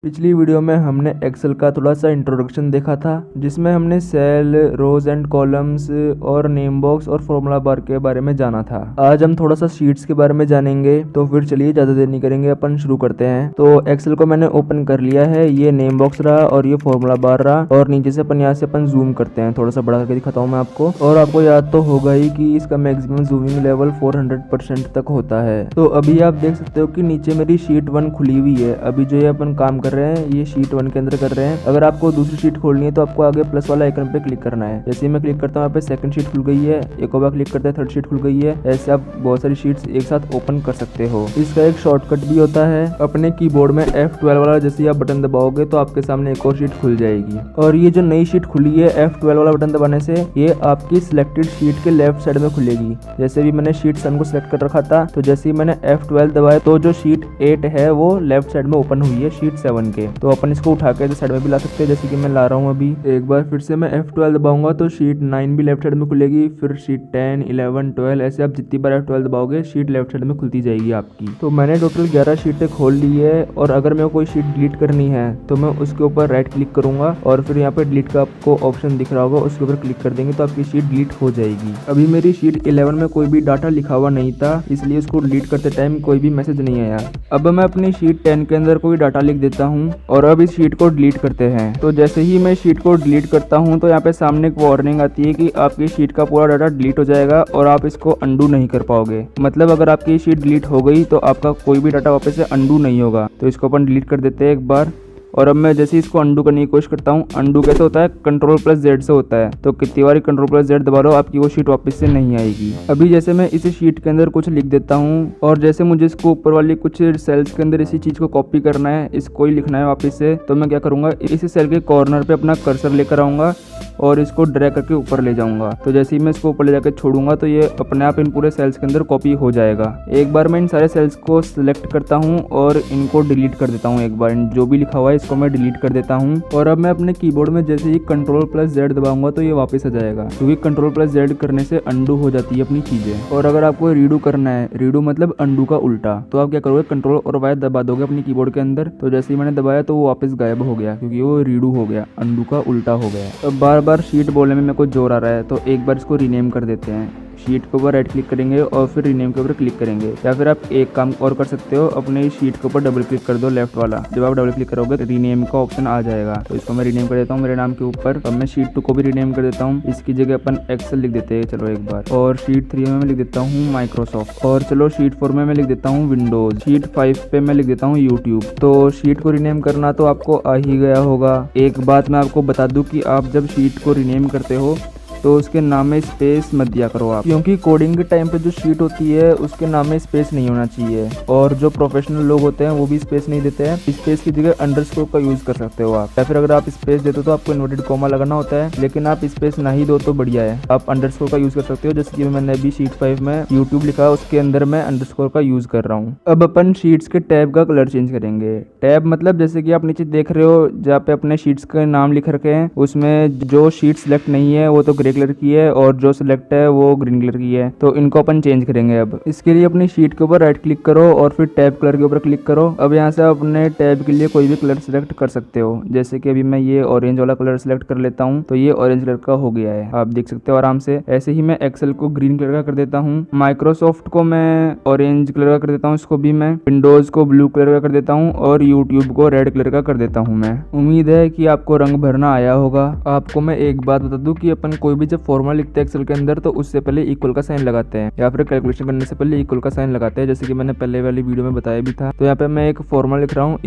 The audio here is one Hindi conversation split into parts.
पिछली वीडियो में हमने एक्सेल का थोड़ा सा इंट्रोडक्शन देखा था, जिसमें हमने सेल, रोज एंड कॉलम्स और नेम बॉक्स और फॉर्मूला बार के बारे में जाना था। आज हम थोड़ा सा शीट्स के बारे में जानेंगे। तो फिर चलिए ज्यादा देर नहीं करेंगे, अपन शुरू करते हैं। तो एक्सेल को मैंने ओपन कर लिया है। ये नेम बॉक्स रहा और ये फॉर्मूला बार रहा, और नीचे से अपन यहाँ से अपन जूम करते हैं। थोड़ा सा बड़ा करके दिखाता हूँ मैं आपको। और आपको याद तो होगा ही कि इसका मैक्सिमम जूमिंग लेवल 400% तक होता है। तो अभी आप देख सकते हो कि नीचे मेरी शीट 1 खुली हुई है। अभी जो ये अपन काम कर रहे हैं ये शीट 1 के अंदर कर रहे हैं। अगर आपको दूसरी शीट खोलनी है तो आपको आगे प्लस वाला आइकन पे क्लिक करना है। जैसे ही मैं क्लिक करता हूँ यहाँ पे सेकंड शीट खुल गई है, एक और बार क्लिक करते हैं थर्ड शीट खुल गई है। ऐसे आप बहुत सारी शीट्स एक साथ ओपन कर सकते हो। इसका एक शॉर्टकट भी होता है। अपने कीबोर्ड में F12 वाला जैसे ही आप बटन दबाओगे तो आपके सामने एक और शीट खुल जाएगी। और ये जो नई शीट खुली है F12 वाला बटन दबाने से ये आपकी सिलेक्टेड शीट के लेफ्ट साइड में खुलेगी। जैसे भी मैंने शीट 7 को सिलेक्ट कर रखा था, तो जैसे ही मैंने F12 दबाया तो जो शीट 8 है वो लेफ्ट साइड में ओपन हुई है शीट 7 के। तो अपन इसको उठा के साइड में भी ला सकते हैं, जैसे कि मैं ला रहा हूँ अभी। एक बार फिर से मैं F12 दबाऊंगा तो शीट 9 भी लेफ्ट साइड में खुलेगी, फिर शीट 10, 11, 12 ऐसे आप जितनी बार F12 दबाओगे शीट लेफ्ट साइड में खुलती जाएगी आपकी। तो मैंने टोटल 11 शीटें खोल ली है। और अगर मेरे को कोई शीट डिलीट करनी है तो मैं उसके ऊपर राइट क्लिक करूंगा और फिर यहाँ पे डिलीट का आपको ऑप्शन दिख रहा होगा, उसके ऊपर क्लिक कर देंगे तो आपकी शीट डिलीट हो जाएगी। अभी मेरी शीट 11 में कोई भी डाटा लिखा हुआ नहीं था, इसलिए उसको डिलीट करते टाइम कोई भी मैसेज नहीं आया। अब मैं अपनी शीट 10 के अंदर कोई डाटा लिख देता हूँ और अब इस शीट को डिलीट करते हैं। तो जैसे ही मैं शीट को डिलीट करता हूँ तो यहाँ पे सामने एक वार्निंग आती है कि आपकी शीट का पूरा डाटा डिलीट हो जाएगा और आप इसको अंडू नहीं कर पाओगे। मतलब अगर आपकी शीट डिलीट हो गई तो आपका कोई भी डाटा वापस से अंडू नहीं होगा। तो इसको अपन डिलीट कर देते हैं एक बार। और अब मैं जैसे इसको अंडू करने की कोशिश करता हूँ, अंडू कैसे होता है, Ctrl+Z से होता है। तो कितनी बार Ctrl+Z दबा लो आपकी वो शीट वापस से नहीं आएगी। अभी जैसे मैं इस शीट के अंदर कुछ लिख देता हूँ और जैसे मुझे इसको ऊपर वाली कुछ सेल्स के अंदर इसी चीज को कॉपी करना है, इसको ही लिखना है वापस से। तो मैं क्या करूंगा, इस सेल के कॉर्नर पे अपना कर्सर लेकर आऊंगा और इसको ड्रैग करके ऊपर ले जाऊंगा। तो जैसे ही मैं इसको ऊपर ले जाकर छोड़ूंगा तो ये अपने आप इन पूरे सेल्स के अंदर कॉपी हो जाएगा। एक बार मैं इन सारे सेल्स को सिलेक्ट करता हूँ और इनको डिलीट कर देता हूँ। एक बार जो भी लिखा हुआ है इसको मैं डिलीट कर देता हूँ। और अब मैं अपने कीबोर्ड में जैसे ही Ctrl+Z दबाऊंगा तो ये वापस आ जाएगा, क्योंकि Ctrl+Z करने से अंडू हो जाती है अपनी चीजें। और अगर आपको रीडू करना है, रीडू मतलब अंडू का उल्टा, तो आप क्या करोगे, Ctrl और Y दबा दोगे अपनी कीबोर्ड के अंदर। तो जैसे ही मैंने दबाया तो वो वापस गायब हो गया, क्योंकि वो रीडू हो गया, अंडू का उल्टा हो गया। अब बार शीट बोलने में मेरे को जोर आ रहा है, तो एक बार इसको रीनेम कर देते हैं। शीट के ऊपर राइट क्लिक करेंगे और फिर रीनेम के ऊपर क्लिक करेंगे। या फिर आप एक काम और कर सकते हो, अपने शीट के ऊपर डबल क्लिक कर दो लेफ्ट वाला। जब आप डबल क्लिक करोगे तो रीनेम का ऑप्शन आ जाएगा। तो इसको मैं रीनेम कर देता हूँ मेरे नाम के ऊपर। अब मैं शीट 2 को भी रीनेम कर देता हूँ। इसकी जगह अपन एक्सेल लिख देते हैं चलो एक बार। और शीट 3 में मैं लिख देता हूँ माइक्रोसॉफ्ट। और चलो शीट 4 में मैं लिख देता हूँ विंडोज। शीट 5 पे मैं लिख देता हूँ यूट्यूब। तो शीट को रीनेम करना तो आपको आ ही गया होगा। एक बात मैं आपको बता दूं कि आप जब शीट को रीनेम करते हो तो उसके नाम में स्पेस मत दिया करो आप, क्योंकि कोडिंग के टाइम पे जो शीट होती है उसके नाम में स्पेस नहीं होना चाहिए। और जो प्रोफेशनल लोग होते हैं वो भी स्पेस नहीं देते हैं। स्पेस की जगह अंडरस्कोर का यूज कर सकते हो आप। या फिर अगर आप स्पेस देते हो तो आपको इन्वर्टेड कॉमा लगाना होता है, लेकिन आप स्पेस ना ही दो तो बढ़िया है। आप अंडरस्कोर का यूज कर सकते हो। जैसे कि मैंने अभी शीट 5 में यूट्यूब लिखा है, उसके अंदर मैं अंडरस्कोर का यूज कर रहा हूँ। अब अपन शीट्स के टैब का कलर चेंज करेंगे। टैब मतलब जैसे कि आप नीचे देख रहे हो जहाँ पे अपने शीट्स के नाम लिख रखे हैं, उसमें जो शीट सिलेक्ट नहीं है वो तो ग्रे कलर की है और जो सिलेक्ट है वो ग्रीन कलर की है। तो इनको अपन चेंज करेंगे। अब इसके लिए अपनी शीट के ऊपर राइट क्लिक करो और फिर टैब कलर के ऊपर क्लिक करो। अब यहाँ से अपने टैब के लिए कोई भी कलर सिलेक्ट कर सकते हो। जैसे कि अभी मैं ये ऑरेंज वाला कलर सिलेक्ट कर लेता हूँ, तो ये ऑरेंज कलर का हो गया है, आप देख सकते हो आराम से। ऐसे ही मैं एक्सेल को ग्रीन कलर का कर देता हूँ, माइक्रोसॉफ्ट को मैं ऑरेंज कलर का कर देता हूँ, इसको भी मैं विंडोज को ब्लू कलर का कर देता हूँ और यूट्यूब को रेड कलर का कर देता हूँ मैं। उम्मीद है कि आपको रंग भरना आया होगा। आपको मैं एक बात बता दूं कि अपन कोई भी जब फॉर्मूला लिखते हैं एक्सेल के अंदर तो उससे पहले इक्वल का साइन लगाते हैं, या फिर कैलकुलेशन करने से पहले इक्वल का साइन लगाते हैं, जैसे कि मैंने पहले वाली वीडियो में बताया भी था। तो यहाँ पे मैं एक फॉर्मूला लिख रहा हूँ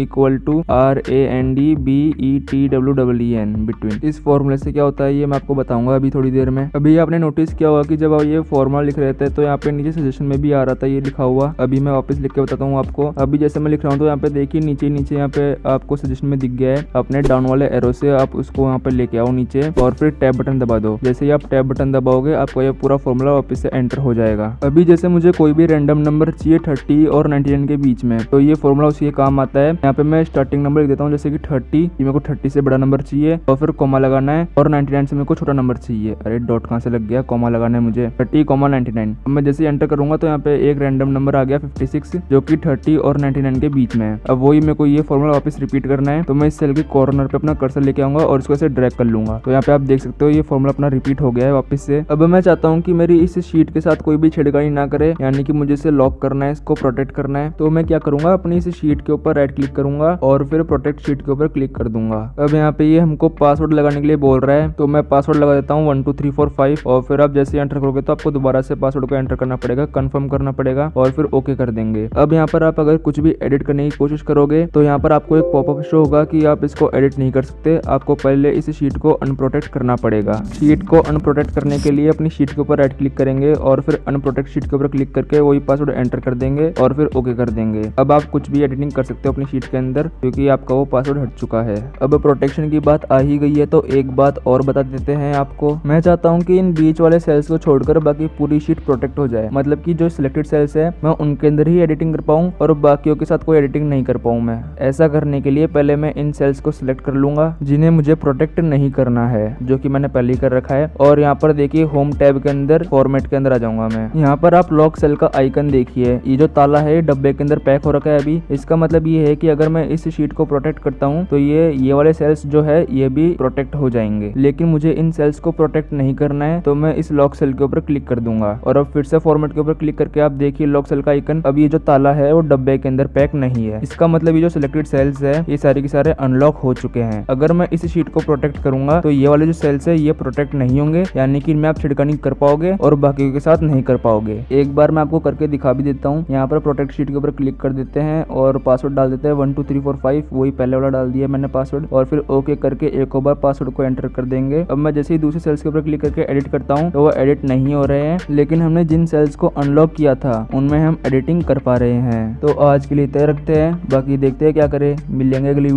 =RANDBETWEEN बिटवीन। इस फॉर्मूले से क्या होता है ये मैं आपको बताऊंगा अभी थोड़ी देर में। अभी आपने नोटिस किया होगा कि जब आप ये फॉर्मूला लिख रहे थे तो यहाँ पे नीचे सजेशन में भी आ रहा था ये लिखा हुआ। अभी मैं वापस लिख के बताता हूँ आपको। अभी जैसे मैं लिख रहा हूँ तो यहाँ पे देखिए नीचे यहाँ पे आपको सजेशन में दिख गया है। अपने डाउन वाले एरो से आप उसको यहाँ पे लेके आओ नीचे और फिर टैब बटन दबा दो। जैसे जैसे ही आप टैब बटन दबाओगे आपको ये पूरा फॉर्मूला वापस से एंटर हो जाएगा। अभी जैसे मुझे कोई भी रैंडम नंबर चाहिए 30 और 99 के बीच में, तो ये फॉर्मूला उसी के काम आता है। यहाँ पे मैं स्टार्टिंग नंबर लिख देता हूँ, जैसे कि 30, मेरे को 30 से बड़ा नंबर चाहिए और फिर कॉमा लगाना है, और 99 से मेरे को छोटा नंबर चाहिए। अरे डॉट कहाँ से लग गया, कॉमा लगाना है मुझे, 30,99। अब मैं जैसे एंटर करूंगा तो यहाँ पे एक रैंडम नंबर आ गया 56, जो कि 30 और 99 के बीच में है। अब वही मेरे को ये फॉर्मूला वापस रिपीट करना है, तो मैं इस सेल के कॉर्नर पे अपना कर्सर लेके आऊंगा और इसको ऐसे ड्रैग कर लूंगा। तो यहाँ पे आप देख सकते हो ये फॉर्मूला अपना रिपीट हो गया है वापस से। अब मैं चाहता हूँ कि मेरी इस शीट के साथ कोई भी छेड़खानी ना करे, यानी कि मुझे इसे लॉक करना है, इसको प्रोटेक्ट करना है। तो मैं क्या करूंगा, अपनी इस शीट के ऊपर राइट क्लिक करूंगा और फिर प्रोटेक्ट शीट के ऊपर क्लिक कर दूंगा। अब यहाँ पे ये हमको पासवर्ड लगाने के लिए बोल रहा है, तो मैं पासवर्ड लगा देता हूँ 1 2 3 4 5, और फिर आप जैसे एंटर करोगे तो आपको दोबारा से पासवर्ड को एंटर करना पड़ेगा, कंफर्म करना पड़ेगा और फिर ओके कर देंगे। अब यहाँ पर आप अगर कुछ भी एडिट करने की कोशिश करोगे तो यहाँ पर आपको एक पॉपअप शो होगा कि आप इसको एडिट नहीं कर सकते, आपको पहले इस शीट को अनप्रोटेक्ट करना पड़ेगा। शीट को अनप्रोटेक्ट करने के लिए अपनी शीट के ऊपर राइट क्लिक करेंगे और फिर अनप्रोटेक्ट शीट के ऊपर क्लिक करके वही पासवर्ड एंटर कर देंगे और फिर ओके कर देंगे। अब आप कुछ भी एडिटिंग कर सकते हो अपनी शीट के अंदर, क्योंकि आपका वो पासवर्ड हट चुका है। अब प्रोटेक्शन की बात आ ही गई है तो एक बात और बता देते हैं आपको। मैं चाहता हूँ कि इन बीच वाले सेल्स को छोड़कर बाकी पूरी शीट प्रोटेक्ट हो जाए, मतलब कि जो सिलेक्टेड सेल्स है मैं उनके अंदर ही एडिटिंग कर पाऊँ और बाकियों के साथ कोई एडिटिंग नहीं कर पाऊँ मैं। ऐसा करने के लिए पहले मैं इन सेल्स को सिलेक्ट कर लूंगा जिन्हें मुझे प्रोटेक्ट नहीं करना है, जो कि मैंने पहले ही कर रखा है। और यहाँ पर देखिए होम टैब के अंदर फॉर्मेट के अंदर आ जाऊंगा मैं। यहाँ पर आप लॉक सेल का आइकन देखिए, ये जो ताला है डब्बे के अंदर पैक हो रखा है अभी। इसका मतलब ये है कि अगर मैं इस शीट को प्रोटेक्ट करता हूँ तो ये वाले सेल्स जो है ये भी प्रोटेक्ट हो जाएंगे, लेकिन मुझे इन सेल्स को प्रोटेक्ट नहीं करना है, तो मैं इस लॉक सेल के ऊपर क्लिक कर दूंगा। और अब फिर से फॉर्मेट के ऊपर क्लिक करके आप देखिए लॉक सेल का आइकन, अब ये जो ताला है वो डब्बे के अंदर पैक नहीं है। इसका मतलब ये जो सिलेक्टेड सेल्स है ये सारे के सारे अनलॉक हो चुके हैं। अगर मैं इस शीट को प्रोटेक्ट करूंगा तो ये वाले जो सेल्स है ये प्रोटेक्ट नहीं होंगे, यानी कि इनमें आप छिड़कानी कर पाओगे और बाकी के साथ नहीं कर पाओगे। एक बार मैं आपको करके दिखा भी देता हूँ। यहाँ पर प्रोटेक्ट शीट के ऊपर क्लिक कर देते हैं और पासवर्ड डाल देते हैं 1 2 3 4 5, वही पहले वाला डाल दिया मैंने पासवर्ड, और फिर ओके करके एक और बार पासवर्ड को एंटर कर देंगे। अब मैं जैसे ही दूसरे सेल्स के ऊपर क्लिक करके एडिट करता हूँ तो वो एडिट नहीं हो रहे हैं, लेकिन हमने जिन सेल्स को अनलॉक किया था उनमें हम एडिटिंग कर पा रहे हैं। तो आज के लिए तय रखते हैं, बाकी देखते हैं क्या करें। मिलेंगे अगली वीडियो।